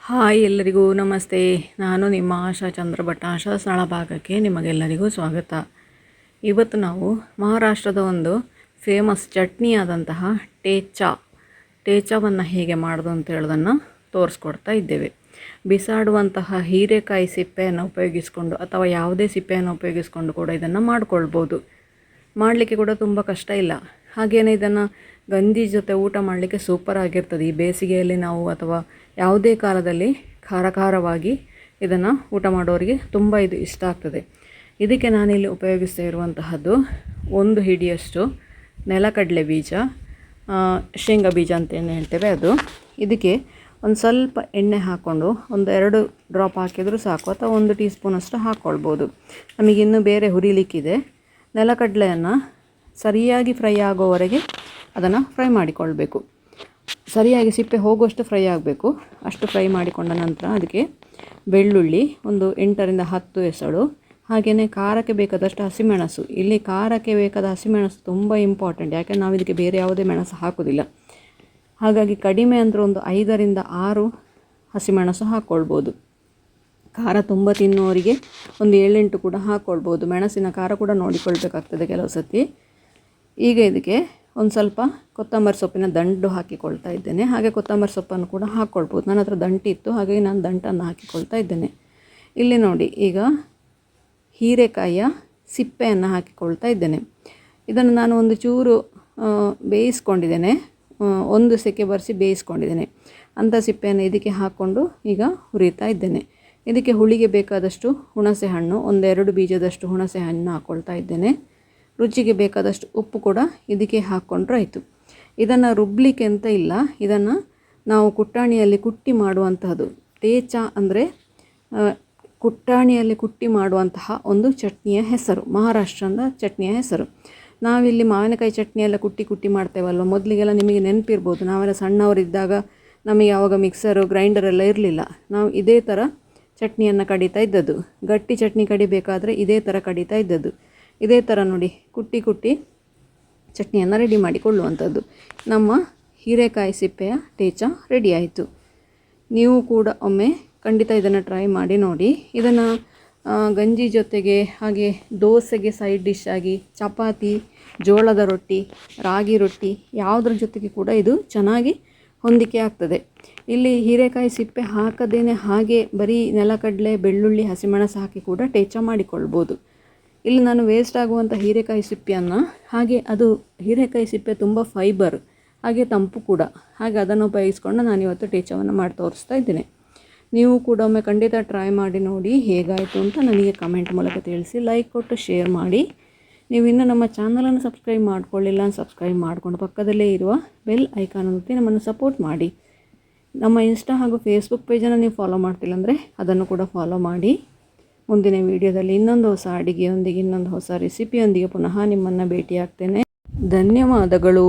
Hi ಎಲ್ಲರಿಗೂ ನಮಸ್ತೆ. ನಾನು ನಿಮ್ಮ ಆಶಾ ಚಂದ್ರಭಟ್. ಆಶಾ ಸ್ಥಳ ಭಾಗಕ್ಕೆ ನಿಮಗೆಲ್ಲರಿಗೂ ಸ್ವಾಗತ. ಇವತ್ತು ನಾವು ಮಹಾರಾಷ್ಟ್ರದ ಒಂದು ಫೇಮಸ್ ಚಟ್ನಿ ಆದಂತಹ ಟೇಚಾವನ್ನು ಹೇಗೆ ಮಾಡೋದು ಅಂತ ಹೇಳೋದನ್ನು ತೋರಿಸ್ಕೊಡ್ತಾ ಇದ್ದೇವೆ. ಬಿಸಾಡುವಂತಹ ಹೀರೆಕಾಯಿ ಸಿಪ್ಪೆಯನ್ನು ಉಪಯೋಗಿಸ್ಕೊಂಡು ಅಥವಾ ಯಾವುದೇ ಸಿಪ್ಪೆಯನ್ನು ಉಪಯೋಗಿಸ್ಕೊಂಡು ಕೂಡ ಇದನ್ನು ಮಾಡ್ಕೊಳ್ಬೋದು. ಮಾಡಲಿಕ್ಕೆ ಕೂಡ ತುಂಬ ಕಷ್ಟ ಇಲ್ಲ. ಹಾಗೆಯೇ ಇದನ್ನು ಗಂಜಿ ಜೊತೆ ಊಟ ಮಾಡಲಿಕ್ಕೆ ಸೂಪರ್ ಆಗಿರ್ತದೆ. ಈ ಬೇಸಿಗೆಯಲ್ಲಿ ನಾವು ಅಥವಾ ಯಾವುದೇ ಕಾಲದಲ್ಲಿ ಖಾರವಾಗಿ ಇದನ್ನು ಊಟ ಮಾಡೋರಿಗೆ ತುಂಬ ಇದು ಇಷ್ಟ ಆಗ್ತದೆ. ಇದಕ್ಕೆ ನಾನಿಲ್ಲಿ ಉಪಯೋಗಿಸ್ತಾ ಇರುವಂತಹದ್ದು 1 ಹಿಡಿಯಷ್ಟು ನೆಲಕಡಲೆ ಬೀಜ, ಶೇಂಗಾ ಬೀಜ ಅಂತ ಏನು ಹೇಳ್ತೇವೆ ಅದು. ಇದಕ್ಕೆ ಒಂದು ಸ್ವಲ್ಪ ಎಣ್ಣೆ ಹಾಕ್ಕೊಂಡು ಒಂದು 2 ಡ್ರಾಪ್ ಹಾಕಿದರೂ ಸಾಕು, ಅಥವಾ 1 ಟೀ ಸ್ಪೂನಷ್ಟು ಹಾಕ್ಕೊಳ್ಬೋದು. ನಮಗಿನ್ನೂ ಬೇರೆ ಹುರಿಲಿಕ್ಕಿದೆ. ನೆಲಕಡಲೆಯನ್ನು ಸರಿಯಾಗಿ ಫ್ರೈ ಆಗೋವರೆಗೆ ಅದನ್ನು ಫ್ರೈ ಮಾಡಿಕೊಳ್ಬೇಕು. ಸರಿಯಾಗಿ ಸಿಪ್ಪೆ ಹೋಗುವಷ್ಟು ಫ್ರೈ ಆಗಬೇಕು. ಅಷ್ಟು ಫ್ರೈ ಮಾಡಿಕೊಂಡ ನಂತರ ಅದಕ್ಕೆ ಬೆಳ್ಳುಳ್ಳಿ ಒಂದು 8ರಿಂದ 10 ಎಸಳು, ಹಾಗೆಯೇ ಖಾರಕ್ಕೆ ಬೇಕಾದಷ್ಟು ಹಸಿಮೆಣಸು. ಇಲ್ಲಿ ಖಾರಕ್ಕೆ ಬೇಕಾದ ಹಸಿಮೆಣಸು ತುಂಬ ಇಂಪಾರ್ಟೆಂಟ್, ಯಾಕೆಂದರೆ ನಾವು ಇದಕ್ಕೆ ಬೇರೆ ಯಾವುದೇ ಮೆಣಸು ಹಾಕೋದಿಲ್ಲ. ಹಾಗಾಗಿ ಕಡಿಮೆ ಅಂದರೆ ಒಂದು 5ರಿಂದ 6 ಹಸಿಮೆಣಸು ಹಾಕ್ಕೊಳ್ಬೋದು. ಖಾರ ತುಂಬ ತಿನ್ನೋರಿಗೆ ಒಂದು 7-8 ಕೂಡ ಹಾಕ್ಕೊಳ್ಬೋದು. ಮೆಣಸಿನ ಖಾರ ಕೂಡ ನೋಡಿಕೊಳ್ಬೇಕಾಗ್ತದೆ ಕೆಲವು ಸತಿ. ಈಗ ಇದಕ್ಕೆ ಒಂದು ಸ್ವಲ್ಪ ಕೊತ್ತಂಬರಿ ಸೊಪ್ಪಿನ ದಂಟು ಹಾಕಿಕೊಳ್ತಾ ಇದ್ದೇನೆ. ಹಾಗೆ ಕೊತ್ತಂಬರಿ ಸೊಪ್ಪನ್ನು ಕೂಡ ಹಾಕ್ಕೊಳ್ಬೋದು. ನನ್ನ ಹತ್ರ ದಂಟಿತ್ತು, ಹಾಗಾಗಿ ನಾನು ದಂಟನ್ನು ಹಾಕಿಕೊಳ್ತಾ ಇದ್ದೇನೆ. ಇಲ್ಲಿ ನೋಡಿ, ಈಗ ಹೀರೆಕಾಯಿಯ ಸಿಪ್ಪೆಯನ್ನು ಹಾಕಿಕೊಳ್ತಾ ಇದ್ದೇನೆ. ಇದನ್ನು ನಾನು ಒಂದು ಚೂರು ಬೇಯಿಸ್ಕೊಂಡಿದ್ದೇನೆ, 1 ಸೆಕೆ ಬರೆಸಿ ಬೇಯಿಸ್ಕೊಂಡಿದ್ದೇನೆ. ಅಂಥ ಸಿಪ್ಪೆಯನ್ನು ಇದಕ್ಕೆ ಹಾಕ್ಕೊಂಡು ಈಗ ಹುರಿತಾ ಇದ್ದೇನೆ. ಇದಕ್ಕೆ ಹುಳಿಗೆ ಬೇಕಾದಷ್ಟು ಹುಣಸೆ ಹಣ್ಣು, 1-2 ಬೀಜದಷ್ಟು ಹುಣಸೆ ಹಣ್ಣು ಹಾಕ್ಕೊಳ್ತಾ ಇದ್ದೇನೆ. ರುಚಿಗೆ ಬೇಕಾದಷ್ಟು ಉಪ್ಪು ಕೂಡ ಇದಕ್ಕೆ ಹಾಕ್ಕೊಂಡ್ರೆ ಆಯಿತು. ಇದನ್ನು ರುಬ್ಬಲಿಕ್ಕೆ ಅಂತ ಇಲ್ಲ, ಇದನ್ನು ನಾವು ಕುಟ್ಟಾಣಿಯಲ್ಲಿ ಕುಟ್ಟಿ ಮಾಡುವಂತಹದ್ದು. ಟೇಚ ಅಂದರೆ ಕುಟ್ಟಾಣಿಯಲ್ಲಿ ಕುಟ್ಟಿ ಮಾಡುವಂತಹ ಒಂದು ಚಟ್ನಿಯ ಹೆಸರು, ಮಹಾರಾಷ್ಟ್ರದ ಚಟ್ನಿಯ ಹೆಸರು. ನಾವಿಲ್ಲಿ ಮಾವಿನಕಾಯಿ ಚಟ್ನಿ ಎಲ್ಲ ಕುಟ್ಟಿ ಮಾಡ್ತೇವಲ್ವ, ಮೊದಲಿಗೆಲ್ಲ ನಿಮಗೆ ನೆನಪಿರ್ಬೋದು. ನಾವೆಲ್ಲ ಸಣ್ಣವರಿದ್ದಾಗ ನಮಗೆ ಆವಾಗ ಮಿಕ್ಸರು ಗ್ರೈಂಡರ್ ಎಲ್ಲ ಇರಲಿಲ್ಲ. ನಾವು ಇದೇ ಥರ ಚಟ್ನಿಯನ್ನು ಕಡಿತಾ ಇದ್ದದ್ದು. ಗಟ್ಟಿ ಚಟ್ನಿ ಕಡಿಬೇಕಾದ್ರೆ ಇದೇ ಥರ ಕಡಿತಾ ಇದ್ದದ್ದು. ಇದೇ ಥರ ನೋಡಿ ಕುಟ್ಟಿ ಚಟ್ನಿಯನ್ನು ರೆಡಿ ಮಾಡಿಕೊಳ್ಳುವಂಥದ್ದು. ನಮ್ಮ ಹೀರೆಕಾಯಿ ಸಿಪ್ಪೆಯ ಟೇಚ ರೆಡಿ ಆಯಿತು. ನೀವು ಕೂಡ ಒಮ್ಮೆ ಖಂಡಿತ ಇದನ್ನು ಟ್ರೈ ಮಾಡಿ ನೋಡಿ. ಇದನ್ನು ಗಂಜಿ ಜೊತೆಗೆ, ಹಾಗೆ ದೋಸೆಗೆ ಸೈಡ್ ಡಿಶ್ ಆಗಿ, ಚಪಾತಿ, ಜೋಳದ ರೊಟ್ಟಿ, ರಾಗಿ ರೊಟ್ಟಿ ಯಾವುದ್ರ ಜೊತೆಗೆ ಕೂಡ ಇದು ಚೆನ್ನಾಗಿ ಹೊಂದಿಕೆ ಆಗ್ತದೆ. ಇಲ್ಲಿ ಹೀರೆಕಾಯಿ ಸಿಪ್ಪೆ ಹಾಕದೇನೆ ಹಾಗೆ ಬರೀ ನೆಲಕಡಲೆ, ಬೆಳ್ಳುಳ್ಳಿ, ಹಸಿಮೆಣಸು ಹಾಕಿ ಕೂಡ ಟೇಚ ಮಾಡಿಕೊಳ್ಬೋದು. ಇಲ್ಲಿ ನಾನು ವೇಸ್ಟ್ ಆಗುವಂಥ ಹೀರೆಕಾಯಿ ಸಿಪ್ಪೆಯನ್ನು, ಹಾಗೆ ಅದು ಹೀರೆಕಾಯಿ ಸಿಪ್ಪೆ ತುಂಬ ಫೈಬರ್, ಹಾಗೆ ತಂಪು ಕೂಡ, ಹಾಗೆ ಅದನ್ನು ಉಪಯೋಗಿಸ್ಕೊಂಡು ನಾನಿವತ್ತು ಟೇಚವನ್ನು ಮಾಡಿ ತೋರಿಸ್ತಾ ಇದ್ದೇನೆ. ನೀವು ಕೂಡ ಒಮ್ಮೆ ಖಂಡಿತ ಟ್ರೈ ಮಾಡಿ ನೋಡಿ ಹೇಗಾಯಿತು ಅಂತ ನನಗೆ ಕಮೆಂಟ್ ಮೂಲಕ ತಿಳಿಸಿ. ಲೈಕ್ ಕೊಟ್ಟು ಶೇರ್ ಮಾಡಿ. ನೀವು ಇನ್ನೂ ನಮ್ಮ ಚಾನಲನ್ನು ಸಬ್ಸ್ಕ್ರೈಬ್ ಮಾಡ್ಕೊಳ್ಳಿಲ್ಲ, ಸಬ್ಸ್ಕ್ರೈಬ್ ಮಾಡಿಕೊಂಡು ಪಕ್ಕದಲ್ಲೇ ಇರುವ ಬೆಲ್ ಐಕಾನ್ ಒತ್ತಿ ನಮ್ಮನ್ನು ಸಪೋರ್ಟ್ ಮಾಡಿ. ನಮ್ಮ ಇನ್ಸ್ಟಾ ಹಾಗೂ ಫೇಸ್ಬುಕ್ ಪೇಜನ್ನು ನೀವು ಫಾಲೋ ಮಾಡ್ತಿಲ್ಲ ಅಂದರೆ ಅದನ್ನು ಕೂಡ ಫಾಲೋ ಮಾಡಿ. ಮುಂದಿನ ವಿಡಿಯೋದಲ್ಲಿ ಇನ್ನೊಂದು ಹೊಸ ಅಡಿಗೆಯೊಂದಿಗೆ, ಇನ್ನೊಂದು ಹೊಸ ರೆಸಿಪಿಯೊಂದಿಗೆ ಪುನಃ ನಿಮ್ಮನ್ನು ಭೇಟಿಯಾಗ್ತೇನೆ. ಧನ್ಯವಾದಗಳು.